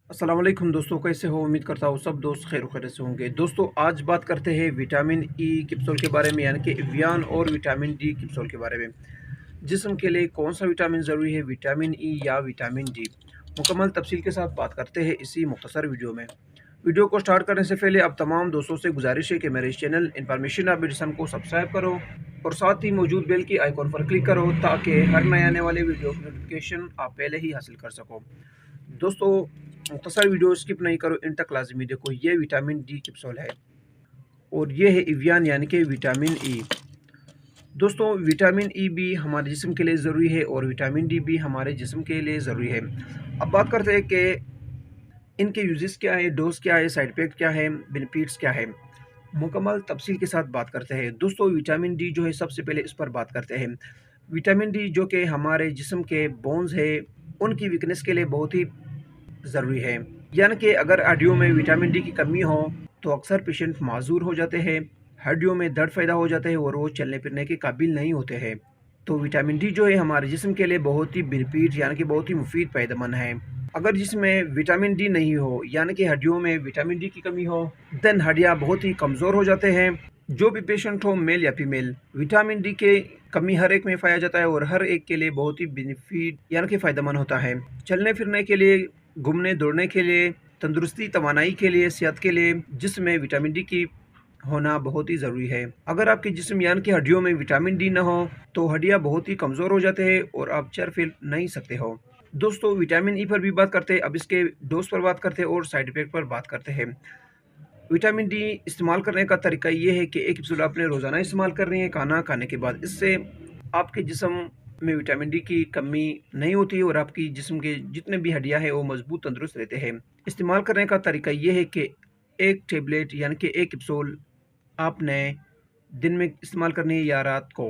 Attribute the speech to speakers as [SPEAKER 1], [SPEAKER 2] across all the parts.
[SPEAKER 1] अस्सलाम वालेकुम दोस्तों, कैसे हो? उम्मीद करता हूँ सब दोस्त खैर खैरियत से होंगे। दोस्तों, आज बात करते हैं विटामिन ई कैप्सूल के बारे में, यानी कि एवियन और विटामिन डी कैप्सूल के बारे में। जिस्म के लिए कौन सा विटामिन ज़रूरी है, विटामिन ई या विटामिन डी? मुकम्मल तफसील के साथ बात करते हैं इसी मुख्तसर वीडियो में। वीडियो को स्टार्ट करने से पहले अब तमाम दोस्तों से गुजारिश है कि मेरे इस चैनल इन्फॉर्मेशन ऑफ मेडिसन को सब्सक्राइब करो और साथ ही मौजूद बेल की आइकॉन पर क्लिक करो ताकि हर नए आने वाले वीडियो की नोटिफिकेशन आप पहले ही हासिल कर सको। दोस्तों, मुख्तसर वीडियो स्किप नहीं करो, इन तक लाजमी देखो। ये विटामिन डी कैप्सूल है और ये है एवियन यानी कि विटामिन ई। दोस्तों, विटामिन ई भी हमारे जिस्म के लिए ज़रूरी है और विटामिन डी भी हमारे जिस्म के लिए ज़रूरी है। अब बात करते हैं कि इनके यूजेस क्या है, डोज क्या है, साइड इफेक्ट क्या है, बेनिफिट्स क्या है। मुकम्मल तफसील के साथ बात करते हैं। दोस्तों, विटामिन डी जो है, सबसे पहले इस पर बात करते हैं। विटामिन डी जो कि हमारे जिस्म के बोन्स है, उनकी वीकनेस के लिए बहुत ही ज़रूरी है। यानी कि अगर हड्डियों में विटामिन डी की कमी हो तो अक्सर पेशेंट माजूर हो जाते हैं, हड्डियों में दर्द पैदा हो जाते हैं और वो चलने फिरने के काबिल नहीं होते हैं। तो विटामिन डी जो है हमारे जिस्म के लिए बहुत ही बेनिफिट यानी कि बहुत ही मुफीद फ़ायदेमंद है। अगर जिसमें विटामिन डी नहीं हो यानी कि हड्डियों में विटामिन डी की कमी हो, देन हड्डियाँ बहुत ही कमज़ोर हो जाते हैं। जो भी पेशेंट हो, मेल या फीमेल, विटामिन डी के कमी हर एक में पाया जाता है और हर एक के लिए बहुत ही बेनिफिट यानी कि फ़ायदेमंद होता है। चलने फिरने के लिए, घूमने दौड़ने के लिए, तंदुरुस्ती तवानाई के लिए, सेहत के लिए जिसमें विटामिन डी की होना बहुत ही ज़रूरी है। अगर आपके जिस्म यानी कि हड्डियों में विटामिन डी ना हो तो हड्डियाँ बहुत ही कमज़ोर हो जाते हैं और आप चल फिर नहीं सकते हो। दोस्तों, विटामिन ई पर भी बात करते हैं, अब इसके डोज पर बात करते हैं और साइड इफ़ेक्ट पर बात करते हैं। विटामिन डी इस्तेमाल करने का तरीका ये है कि एक कैप्सूल आपने रोज़ाना इस्तेमाल करनी है खाना खाने के बाद। इससे आपके जिस्म में विटामिन डी की कमी नहीं होती है और आपकी जिस्म के जितने भी हड्डियाँ हैं वो मजबूत तंदुरुस्त रहते हैं। इस्तेमाल करने का तरीका ये है कि एक टेबलेट यानी कि एक कैप्सूल आपने दिन में इस्तेमाल करनी है या रात को।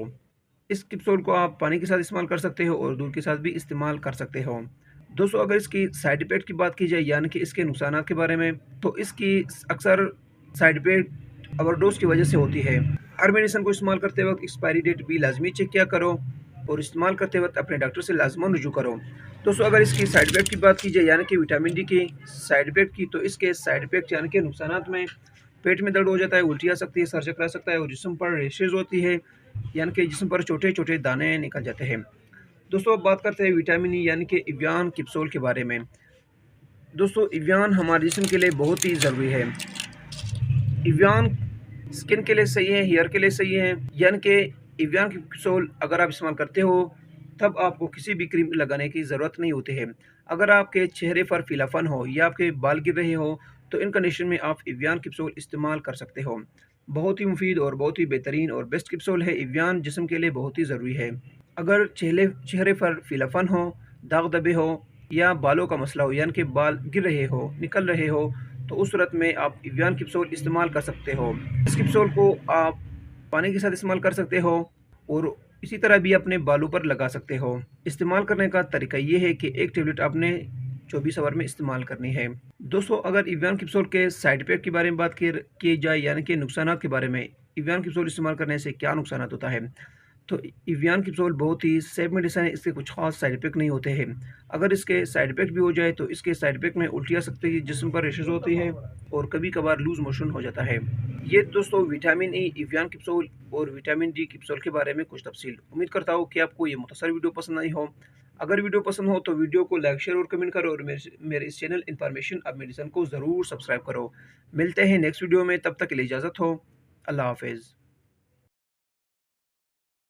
[SPEAKER 1] इस कैप्सूल को आप पानी के साथ इस्तेमाल कर सकते हो और दूध के साथ भी इस्तेमाल कर सकते हो। दोस्तों, अगर इसकी साइड इफ़ेक्ट की बात की जाए यानी कि इसके नुकसानात के बारे में, तो इसकी अक्सर साइड इफ़ेक्ट ओवरडोज़ की वजह से होती है। हर मेडिसिन को इस्तेमाल करते वक़्त एक्सपायरी डेट भी लाज़मी चेक किया करो और इस्तेमाल करते वक़्त अपने डॉक्टर से लाज़मन रुजू करो। दोस्तों, अगर इसकी साइड इफ़ेक्ट की बात की जाए यानी कि विटामिन डी की साइड इफ़ेक्ट की, तो इसके साइड इफ़ेक्ट यानी कि नुकसानात में पेट में दर्द हो जाता है, उल्टी आ सकती है, सर चकरा सकता है और जिस्म पर रैशेज़ होती है यानी कि जिस्म पर छोटे-छोटे दाने निकल जाते हैं। दोस्तों, अब बात करते हैं विटामिन ई यानी कि एवियन कैप्सूल के बारे में। दोस्तों, एवियन हमारे जिस्म के लिए बहुत ही ज़रूरी है। एवियन स्किन के लिए सही है, हेयर के लिए सही है, यानी कि एवियन कैप्सूल अगर आप इस्तेमाल करते हो तब आपको किसी भी क्रीम लगाने की ज़रूरत नहीं होती है। अगर आपके चेहरे पर पीलापन हो या आपके बाल गिर रहे हो तो इन कंडीशन में आप एवियन कैप्सूल इस्तेमाल कर सकते हो। बहुत ही मुफीद और बहुत ही बेहतरीन और बेस्ट कैप्सूल है। एवियन जिस्म के लिए बहुत ही ज़रूरी है। अगर चेहरे पर पीलापन हो, दाग धब्बे हो या बालों का मसला हो यानी कि बाल गिर रहे हो, निकल रहे हो, तो उस सूरत में आप एवियन कैप्सूल इस्तेमाल कर सकते हो। इस कैप्सूल को आप पानी के साथ इस्तेमाल कर सकते हो और इसी तरह भी अपने बालों पर लगा सकते हो। इस्तेमाल करने का तरीका ये है कि एक टैबलेट आपने 24 आवर में इस्तेमाल करनी है। दोस्तों, अगर एवियन कैप्सूल के साइड इफ़ेक्ट के बारे में बात की जाए यानी कि नुकसानात के बारे में, एवियन कैप्सूल इस्तेमाल करने से क्या नुकसानात होता है, तो एवियन कैप्सूल बहुत ही सेफ मेडिसिन है, इसके कुछ ख़ास साइड इफ़ेक्ट नहीं होते हैं। अगर इसके साइड इफ़ेक्ट भी हो जाए तो इसके साइड इफ़ेक्ट में उल्टी आ सकती है, जिस्म पर रैशेज़ होती है और कभी-कभार लूज़ मोशन हो जाता है। ये दोस्तों विटामिन ई, एवियन कैप्सूल और विटामिन डी कैप्सूल के बारे में कुछ तफसील। उम्मीद करता हूँ कि आपको ये मुख्तसर वीडियो पसंद आई हो। अगर वीडियो पसंद हो तो वीडियो को लाइक, शेयर और कमेंट करो और मेरे इस चैनल इन्फॉर्मेशन ऑफ मेडिसिन को ज़रूर सब्सक्राइब करो। मिलते हैं नेक्स्ट वीडियो में, तब तक के लिए इजाज़त हो। अल्लाह हाफ़िज़।